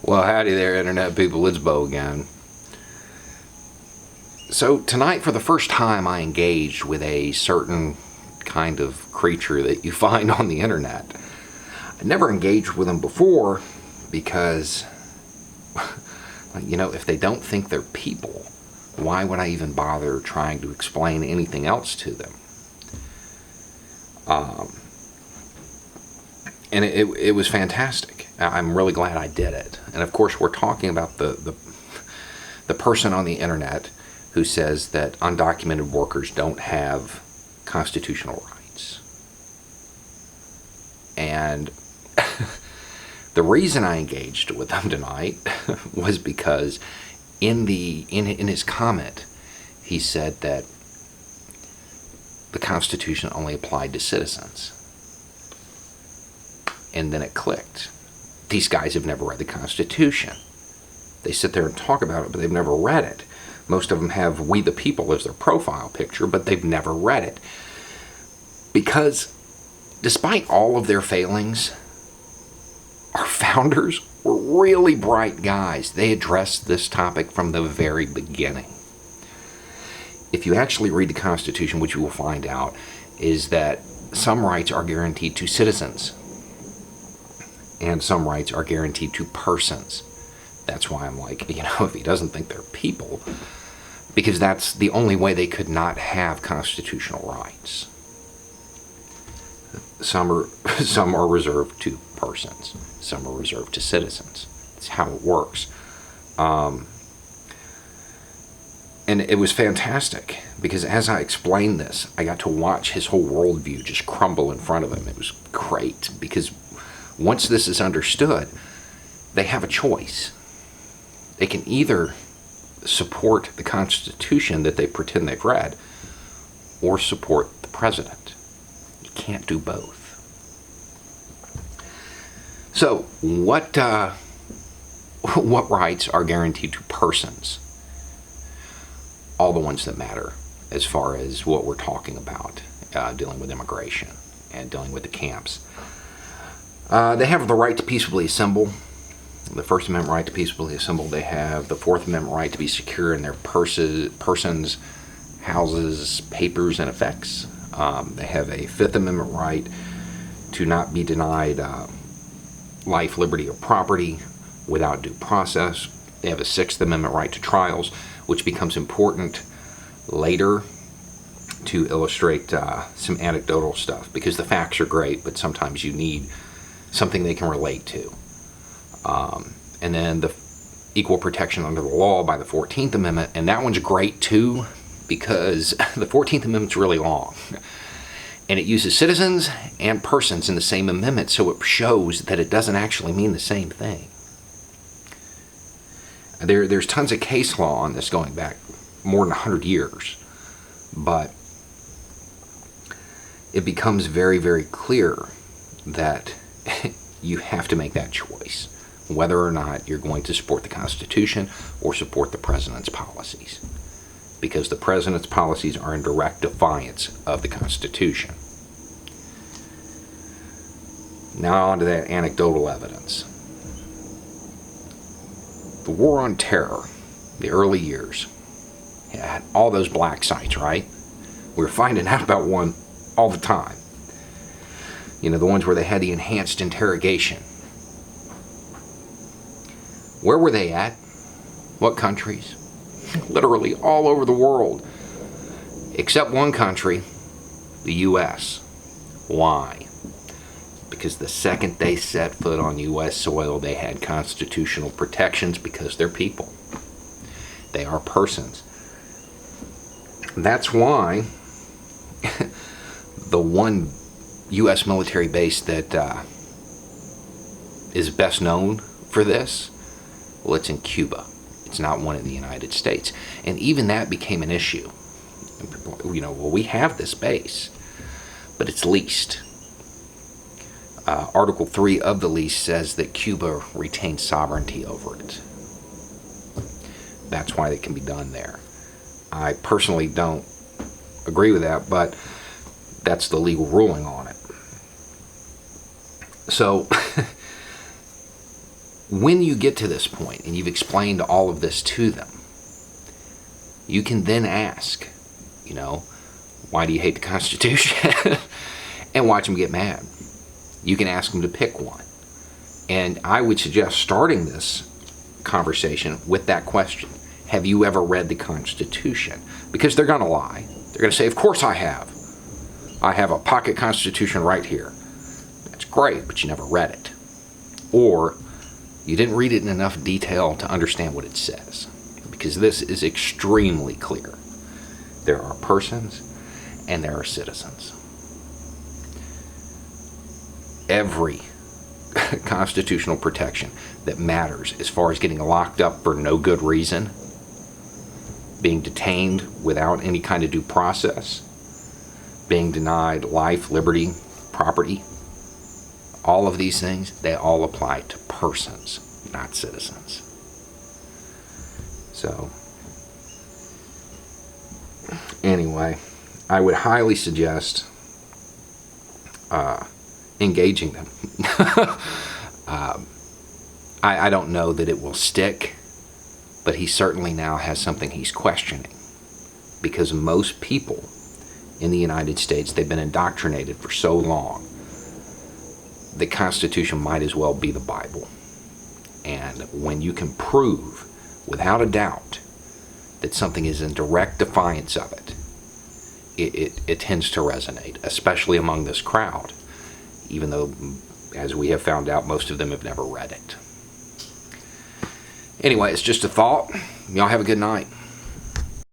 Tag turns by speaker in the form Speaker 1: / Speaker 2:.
Speaker 1: Well, howdy there, Internet people. It's Bo again. So, tonight, for the first time, I engaged with a certain kind of creature that you find on the Internet. I never engaged with them before because, if they don't think they're people, why would I even bother trying to explain anything else to them? And it was fantastic. I'm really glad I did it. And of course, we're talking about the person on the internet who says that undocumented workers don't have constitutional rights. And the reason I engaged with them tonight was because in his comment, he said that the Constitution only applied to citizens. And then it clicked. These guys have never read the Constitution. They sit there and talk about it, but they've never read it. Most of them have "We the People" as their profile picture, but they've never read it. Because despite all of their failings, our founders were really bright guys. They addressed this topic from the very beginning. If you actually read the Constitution, what you will find out is that some rights are guaranteed to citizens, and some rights are guaranteed to persons. That's why I'm like, if he doesn't think they're people, because that's the only way they could not have constitutional rights. Some are reserved to persons. Some are reserved to citizens. That's how it works. And it was fantastic, because as I explained this, I got to watch his whole worldview just crumble in front of him. It was great, because once this is understood, they have a choice. They can either support the Constitution that they pretend they've read, or support the president. You can't do both. So, what rights are guaranteed to persons? All the ones that matter, as far as what we're talking about, dealing with immigration and dealing with the camps. They have the right to peaceably assemble. The First Amendment right to peaceably assemble. They have the Fourth Amendment right to be secure in their persons, houses, papers, and effects. They have a Fifth Amendment right to not be denied life, liberty, or property without due process. They have a Sixth Amendment right to trials, which becomes important later to illustrate some anecdotal stuff, because the facts are great, but sometimes you need something they can relate to. And then the equal protection under the law by the 14th Amendment, and that one's great too, because the 14th Amendment's really long. And it uses citizens and persons in the same amendment, so it shows that it doesn't actually mean the same thing. There's tons of case law on this going back more than 100 years, but it becomes very, very clear that you have to make that choice, whether or not you're going to support the Constitution or support the president's policies, because the president's policies are in direct defiance of the Constitution. Now on to that anecdotal evidence. The War on Terror, the early years, had all those black sites, right? We were finding out about one all the time. The ones where they had the enhanced interrogation. Where were they at? What countries? Literally all over the world. Except one country, the U.S. Why? Because the second they set foot on U.S. soil, they had constitutional protections, because they're people. They are persons. That's why the one U.S. military base that is best known for this, well, it's in Cuba. It's not one in the United States. And even that became an issue. And people, we have this base, but it's leased. Article 3 of the lease says that Cuba retains sovereignty over it. That's why it can be done there. I personally don't agree with that, but that's the legal ruling on it. So when you get to this point and you've explained all of this to them, you can then ask, why do you hate the Constitution? And watch them get mad. You can ask them to pick one. And I would suggest starting this conversation with that question. Have you ever read the Constitution? Because they're going to lie. They're going to say, of course I have. I have a pocket Constitution right here. That's great, but you never read it. Or you didn't read it in enough detail to understand what it says. Because this is extremely clear. There are persons and there are citizens. Every constitutional protection that matters as far as getting locked up for no good reason, being detained without any kind of due process, being denied life, liberty, property, all of these things, they all apply to persons, not citizens. So, anyway, I would highly suggest engaging them. I don't know that it will stick, but he certainly now has something he's questioning. Because most people in the United States, they've been indoctrinated for so long, the Constitution might as well be the Bible. And when you can prove, without a doubt, that something is in direct defiance of it, it tends to resonate, especially among this crowd, even though, as we have found out, most of them have never read it. Anyway, it's just a thought. Y'all have a good night.